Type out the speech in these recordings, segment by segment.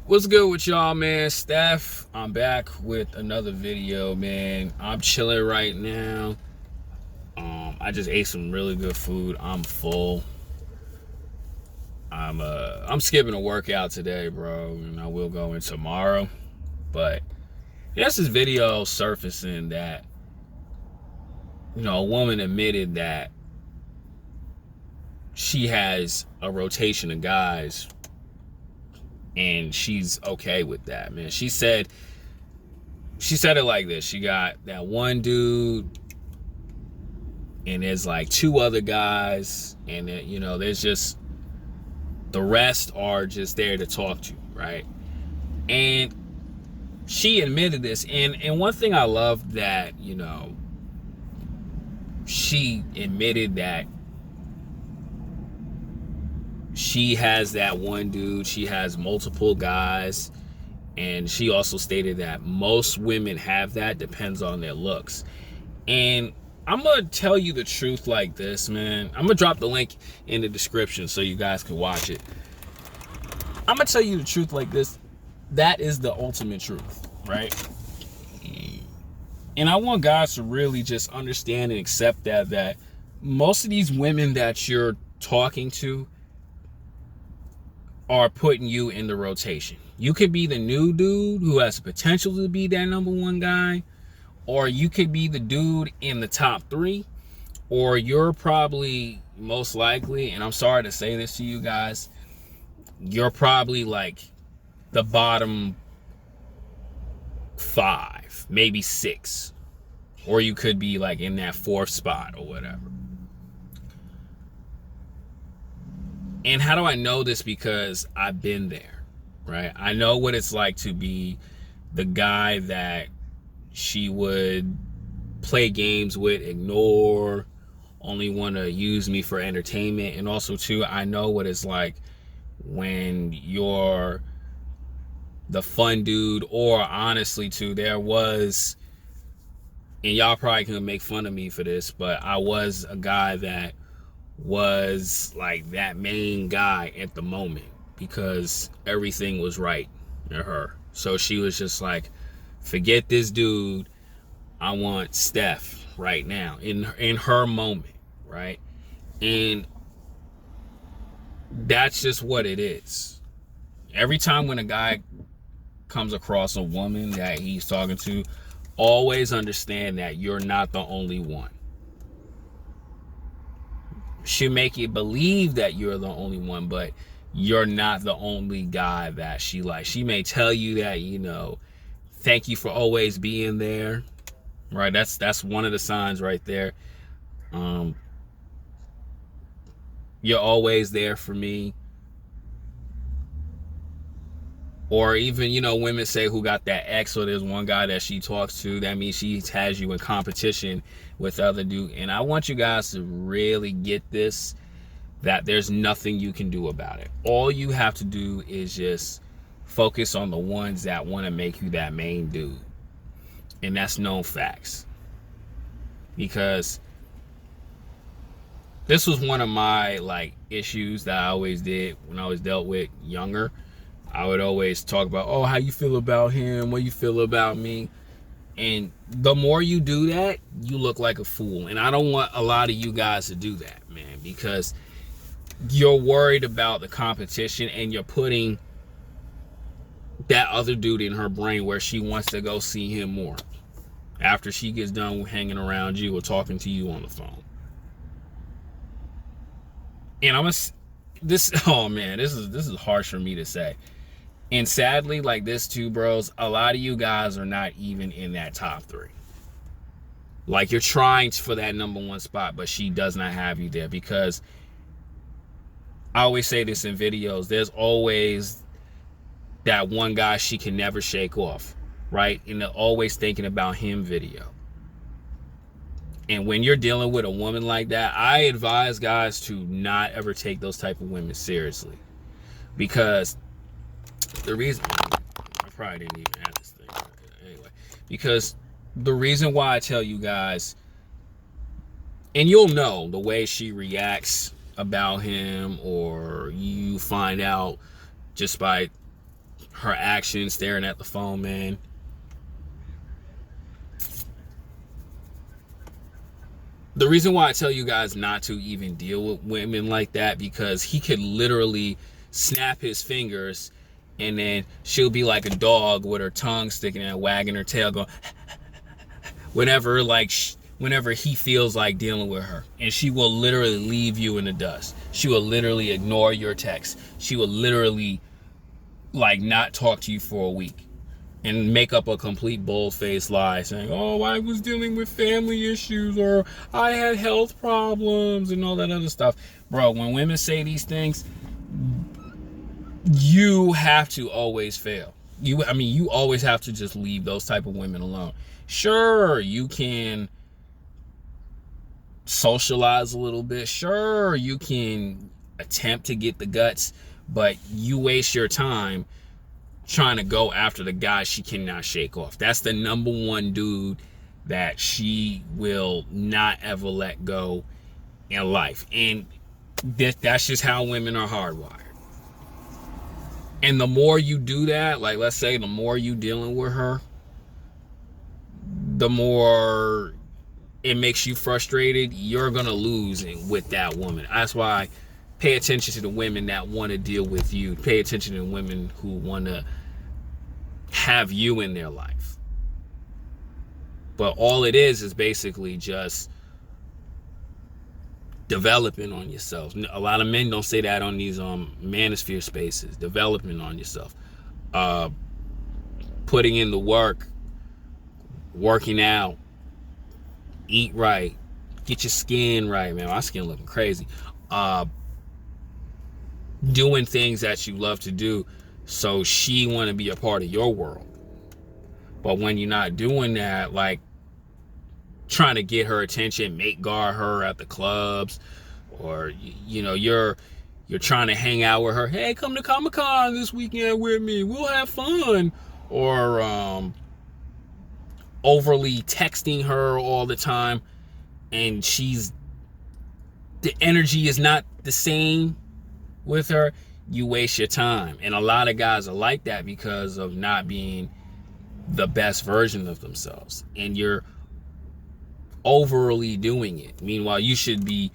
What's good with y'all, man? Steph, I'm back with another video, man. I'm chilling right now. I just ate some really good food. I'm full. I'm skipping a workout today, bro, and I will go in tomorrow. But there's this video surfacing that a woman admitted that she has a rotation of guys, and she's okay with that, man. She said it like this: she got that one dude, and there's like two other guys, and there's just the rest are just there to talk to, right? And she admitted this, and one thing I love that she admitted that she has that one dude, she has multiple guys, and she also stated that most women have that, depends on their looks. And I'm gonna tell you the truth like this, man. I'm gonna drop the link in the description so you guys can watch it. I'm gonna tell you the truth like this. That is the ultimate truth, right? And I want guys to really just understand and accept that most of these women that you're talking to are putting you in the rotation. You could be the new dude who has the potential to be that number one guy, or you could be the dude in the top three, or you're probably most likely, and I'm sorry to say this to you guys, you're probably like the bottom 5, maybe 6, or you could be like in that 4th spot or whatever. And how do I know this? Because I've been there, right? I know what it's like to be the guy that she would play games with, ignore, only want to use me for entertainment. And also too, I know what it's like when you're the fun dude, or honestly too, there was, and y'all probably can make fun of me for this, but I was a guy that was like that main guy at the moment because everything was right to her. So she was just like, forget this dude, I want Steph right now in her moment, right? And that's just what it is. Every time when a guy comes across a woman that he's talking to, always understand that you're not the only one. She'll make you believe that you're the only one, but you're not the only guy that she likes. She may tell you that, thank you for always being there, right? That's one of the signs right there. You're always there for me. Or even, women say who got that ex, or there's one guy that she talks to, that means she has you in competition with other dudes. And I want you guys to really get this, that there's nothing you can do about it. All you have to do is just focus on the ones that want to make you that main dude. And that's known facts. Because this was one of my issues that I always did when I was dealt with younger. I would always talk about, oh, how you feel about him? What you feel about me? And the more you do that, you look like a fool. And I don't want a lot of you guys to do that, man, because you're worried about the competition and you're putting that other dude in her brain where she wants to go see him more after she gets done hanging around you or talking to you on the phone. And this is harsh for me to say. And sadly, like this too, bros, a lot of you guys are not even in that top 3. Like, you're trying for that number 1 spot, but she does not have you there. Because I always say this in videos, there's always that one guy she can never shake off, right? And they're always thinking about him video. And when you're dealing with a woman like that, I advise guys to not ever take those type of women seriously. Because the reason, I probably didn't even have this thing anyway, because the reason why I tell you guys, and you'll know the way she reacts about him, or you find out just by her actions, staring at the phone, man. The reason why I tell you guys not to even deal with women like that, because he could literally snap his fingers and then she'll be like a dog with her tongue sticking out, wagging her tail, going whenever he feels like dealing with her. And she will literally leave you in the dust. She will literally ignore your texts. She will literally like not talk to you for a week and make up a complete bold-faced lie saying, oh, I was dealing with family issues, or I had health problems, and all that other stuff. Bro, when women say these things, you have to always fail. You always have to just leave those type of women alone. Sure, you can socialize a little bit. Sure, you can attempt to get the guts, but you waste your time trying to go after the guy she cannot shake off. That's the number one dude that she will not ever let go in life. And that's just how women are hardwired. And the more you do that, like let's say the more you dealing with her, the more it makes you frustrated. You're gonna lose with that woman. That's why pay attention to the women that want to deal with you. Pay attention to the women who want to have you in their life. But all it is basically just developing on yourself. A lot of men don't say that on these manosphere spaces. Developing on yourself, putting in the work, working out, eat right, get your skin right, man. My skin looking crazy. Doing things that you love to do, so she want to be a part of your world. But when you're not doing that, like trying to get her attention, make guard her at the clubs, or you're trying to hang out with her. Hey, come to Comic-Con this weekend with me. We'll have fun. Or overly texting her all the time, and the energy is not the same with her. You waste your time. And a lot of guys are like that because of not being the best version of themselves, and you're overly doing it. Meanwhile, you should be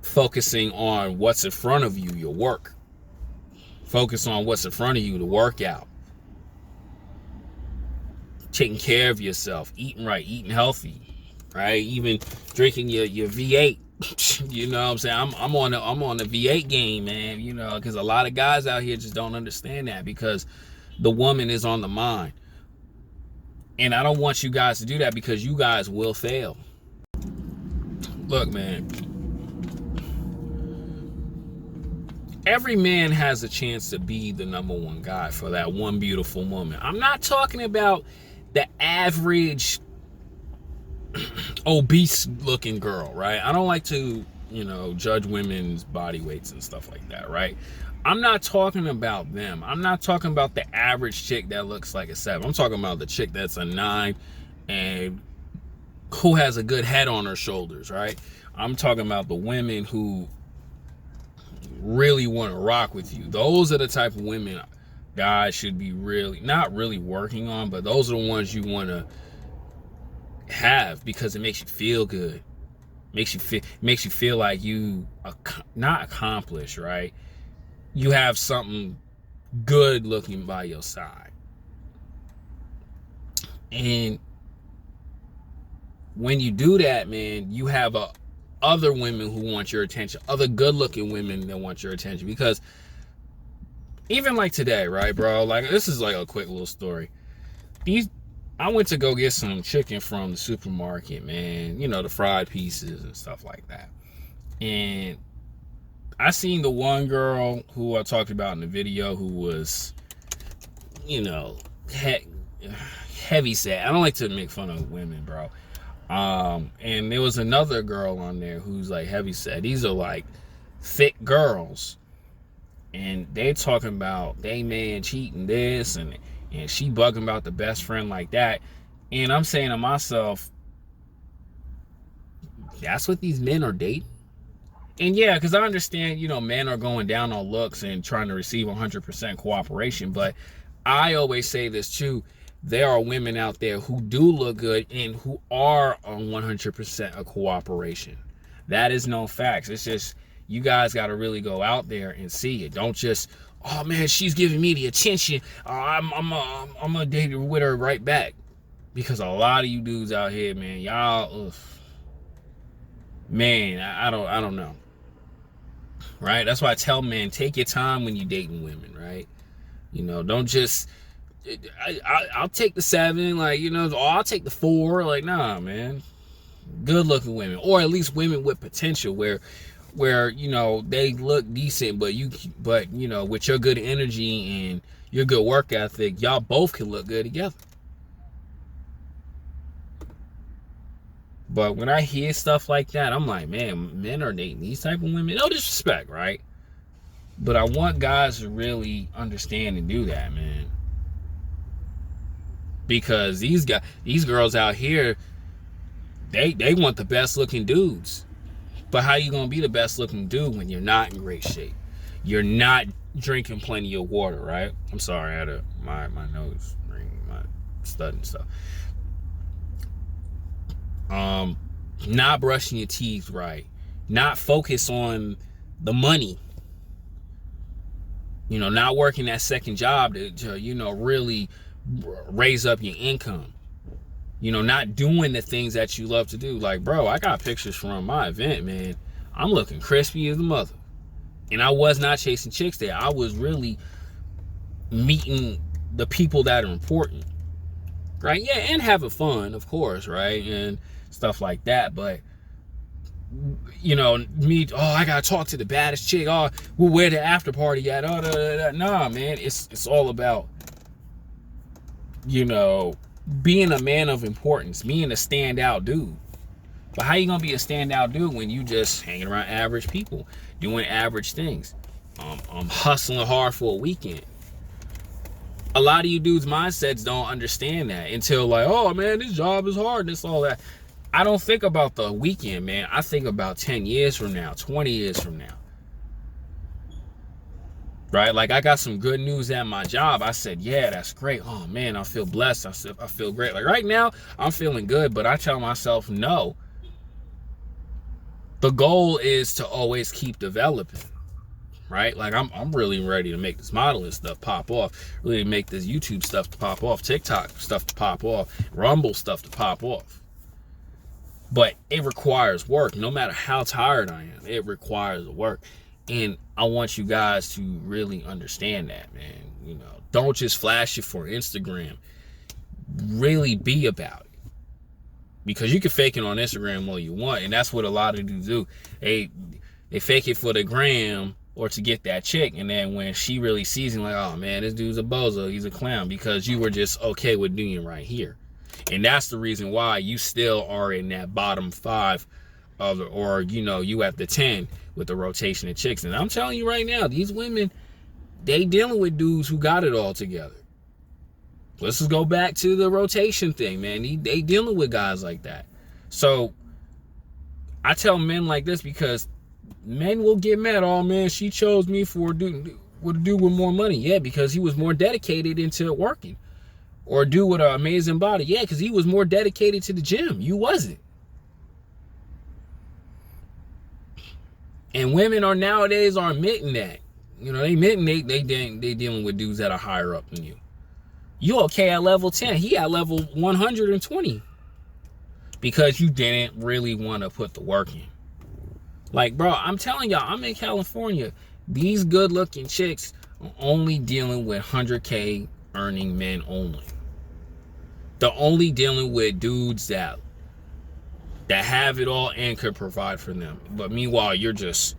focusing on what's in front of you, your work. Focus on what's in front of you, the workout, taking care of yourself, eating right, eating healthy, right? Even drinking your V8. You know what I'm saying? I'm on the V8 game, man. Because a lot of guys out here just don't understand that, because the woman is on the mind. And I don't want you guys to do that, because you guys will fail. Look, man. Every man has a chance to be the number one guy for that one beautiful woman. I'm not talking about the average obese looking girl, right? I don't like to, judge women's body weights and stuff like that, right? I'm not talking about them. I'm not talking about the average chick that looks like a 7. I'm talking about the chick that's a 9 and who has a good head on her shoulders, right? I'm talking about the women who really want to rock with you. Those are the type of women guys should be not really working on, but those are the ones you want to have, because it makes you feel good. Makes you feel like you not accomplished, right? You have something good looking by your side. And when you do that, man, you have other women who want your attention, other good looking women that want your attention. Because even like today, right, bro? Like, this is like a quick little story. I went to go get some chicken from the supermarket, man. The fried pieces and stuff like that. And I seen the one girl who I talked about in the video who was, heavy set. I don't like to make fun of women, bro. And there was another girl on there who's like heavy set. These are like thick girls. And they talking about they man cheating this, and she bugging about the best friend like that. And I'm saying to myself, that's what these men are dating? And yeah, because I understand, men are going down on looks and trying to receive 100% cooperation. But I always say this too. There are women out there who do look good and who are on 100% of cooperation. That is no facts. It's just, you guys got to really go out there and see it. Don't just, oh man, she's giving me the attention. I'm a date with her right back. Because a lot of you dudes out here, man, y'all, man, I don't know. Right? That's why I tell men, take your time when you're dating women, right? Don't just, I'll take the 7, like, I'll take the 4. Like, nah, man. Good looking women, or at least women with potential where they look decent, but with your good energy and your good work ethic, y'all both can look good together. But when I hear stuff like that, I'm like, man, men are dating these type of women. No disrespect, right? But I want guys to really understand and do that, man. Because these girls out here, they want the best looking dudes. But how you gonna be the best looking dude when you're not in great shape? You're not drinking plenty of water, right? I'm sorry, I had my nose ring, my stud and stuff. Not brushing your teeth right, not focus on the money, not working that second job to really raise up your income, not doing the things that you love to do. Like, bro, I got pictures from my event, man. I'm looking crispy as a mother, and I was not chasing chicks there. I was really meeting the people that are important, right? Yeah, and having fun, of course, right? And stuff like that. But I gotta talk to the baddest chick. Oh, well, where the after party at? Nah, man, it's all about being a man of importance, being a standout dude. But how you gonna be a standout dude when you just hanging around average people, doing average things? I'm hustling hard for a weekend. A lot of you dudes' mindsets don't understand that until like, oh man, this job is hard, this all that. I don't think about the weekend, man. I think about 10 years from now, 20 years from now. Right? Like, I got some good news at my job. I said, yeah, that's great. Oh man, I feel blessed. I feel great. Like right now, I'm feeling good, but I tell myself, no. The goal is to always keep developing. Right? Like I'm really ready to make this modeling stuff pop off. Really make this YouTube stuff to pop off. TikTok stuff to pop off. Rumble stuff to pop off. But it requires work. No matter how tired I am, it requires work. And I want you guys to really understand that, man. Don't just flash it for Instagram. Really be about it. Because you can fake it on Instagram all you want. And that's what a lot of dudes do. They fake it for the gram or to get that chick. And then when she really sees him, like, oh man, this dude's a bozo. He's a clown. Because you were just okay with doing right here. And that's the reason why you still are in that bottom 5 you at the 10 with the rotation of chicks. And I'm telling you right now, these women, they dealing with dudes who got it all together. Let's just go back to the rotation thing, man. They dealing with guys like that. So I tell men like this because men will get mad. Oh man, she chose me for a dude with more money. Yeah, because he was more dedicated into working. Or a dude with an amazing body. Yeah, because he was more dedicated to the gym. You wasn't. And women nowadays are admitting that. They admitting they dealing with dudes that are higher up than you. You okay at level 10. He at level 120. Because you didn't really want to put the work in. Like, bro, I'm telling y'all, I'm in California. These good looking chicks are only dealing with 100K earning men only. They're only dealing with dudes that have it all and could provide for them. But meanwhile, you just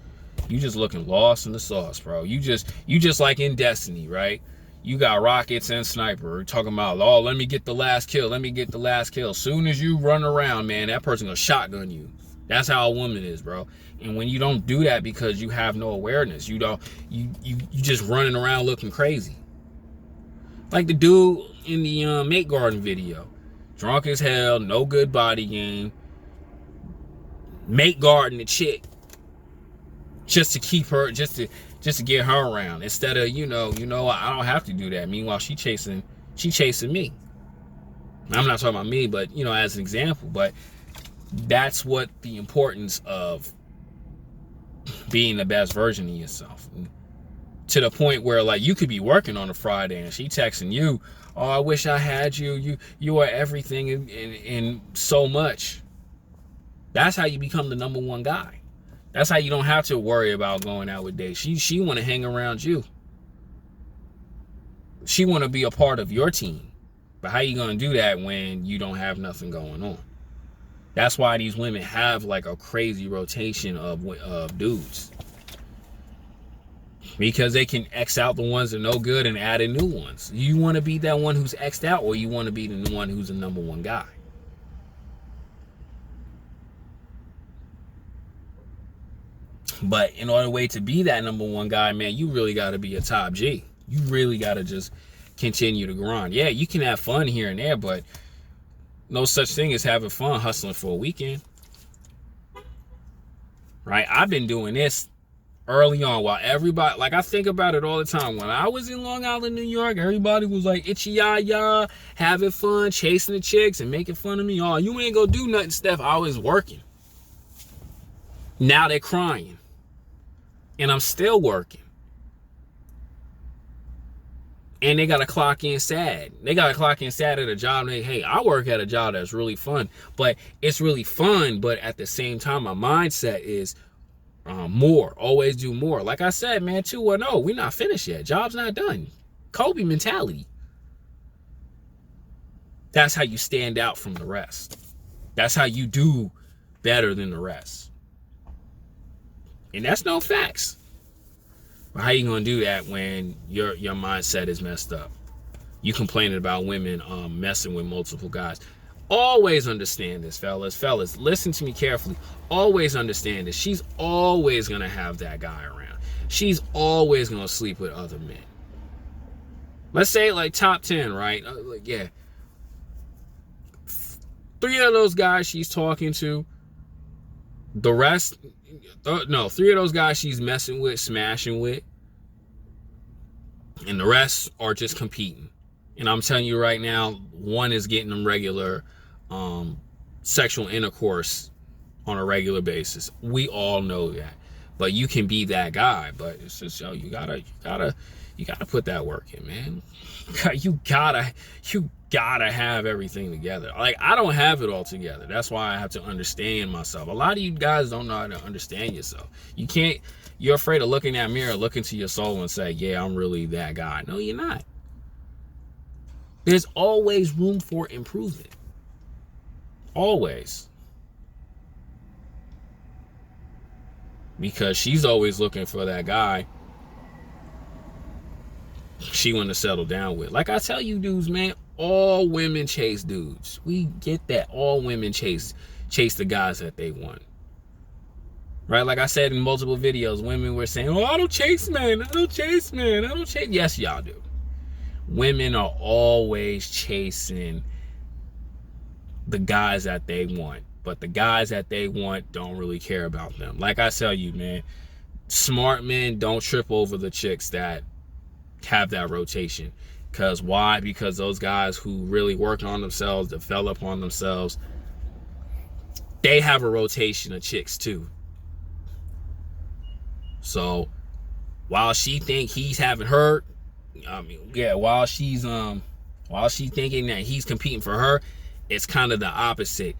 looking lost in the sauce, bro. You just like in Destiny, right? You got rockets and sniper talking about, oh, let me get the last kill. Let me get the last kill. Soon as you run around, man, that person gonna shotgun you. That's how a woman is, bro. And when you don't do that because you have no awareness, you just running around looking crazy. Like the dude in the Mate Garden video. Drunk as hell, no good body game. Mate Garden the chick. just to keep her, just to get her around, instead of, I don't have to do that. Meanwhile, she chasing me. I'm not talking about me, but as an example. But that's what the importance of being the best version of yourself. To the point where, like, you could be working on a Friday and she texting you, "Oh, I wish I had you. You are everything and so much." That's how you become the number one guy. That's how you don't have to worry about going out with dates. She want to hang around you. She want to be a part of your team. But how you going to do that when you don't have nothing going on? That's why these women have like a crazy rotation of dudes. Because they can X out the ones that are no good and add in new ones. You want to be that one who's X'd out, or you want to be the one who's the number one guy? But in order to be that number one guy, man, you really got to be a top G. You really got to just continue to grind. Yeah, you can have fun here and there, but no such thing as having fun hustling for a weekend. Right? I've been doing this early on, while everybody, like, I think about it all the time. When I was in Long Island, New York, everybody was like itchy yah, having fun, chasing the chicks and making fun of me. Oh, you ain't gonna do nothing, Steph. I was working. Now they're crying. And I'm still working. And they gotta clock in sad. They gotta clock in sad at a job. And hey, I work at a job that's really fun. But it's really fun, but at the same time, my mindset is more, always do more. Like I said, man, 2-1-0, we're not finished yet. Job's not done. Kobe mentality. That's how you stand out from the rest. That's how you do better than the rest. And that's no facts. But how you gonna do that when your mindset is messed up? You complaining about women messing with multiple guys. Always understand this, fellas. Fellas, listen to me carefully. Always understand this. She's always going to have that guy around. She's always going to sleep with other men. Let's say like top 10, right? Yeah. 3 of those guys she's talking to. The rest, 3 of those guys she's messing with, smashing with. And the rest are just competing. And I'm telling you right now, one is getting them regular sexual intercourse on a regular basis. We all know that. But you can be that guy. But it's just, you gotta put that work in, man. You gotta have everything together. Like, I don't have it all together. That's why I have to understand myself. A lot of you guys don't know how to understand yourself. You're afraid of looking in that mirror, look into your soul and say, yeah, I'm really that guy. No, you're not. There's always room for improvement. Always. Because she's always looking for that guy she want to settle down with. Like I tell you dudes, man, all women chase dudes. We get that. All women chase the guys that they want. Right? Like I said in multiple videos, women were saying, oh, I don't chase men. I don't chase men. I don't chase. Yes, y'all do. Women are always chasing the guys that they want. But the guys that they want don't really care about them. Like I tell you, man, smart men don't trip over the chicks that have that rotation. Because why? Because those guys who really work on themselves, develop on themselves, they have a rotation of chicks too. So while she think he's having her, while she's thinking that he's competing for her, it's kind of the opposite.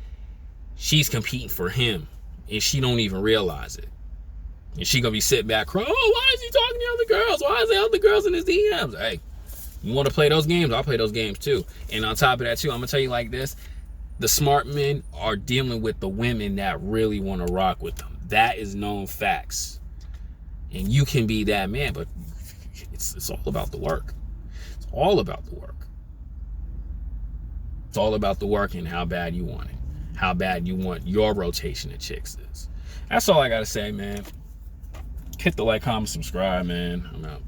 She's competing for him, and she don't even realize it. And she gonna be sitting back crying, oh, why is he talking to other girls? Why is there other girls in his DMs? Hey, you want to play those games? I'll play those games too. And on top of that too, I'm gonna tell you like this: the smart men are dealing with the women that really want to rock with them. That is known facts. And you can be that man, but it's all about the work. It's all about the work. It's all about the work and how bad you want it. How bad you want your rotation of chicks is. That's all I gotta say, man. Hit the like, comment, subscribe, man. I'm out.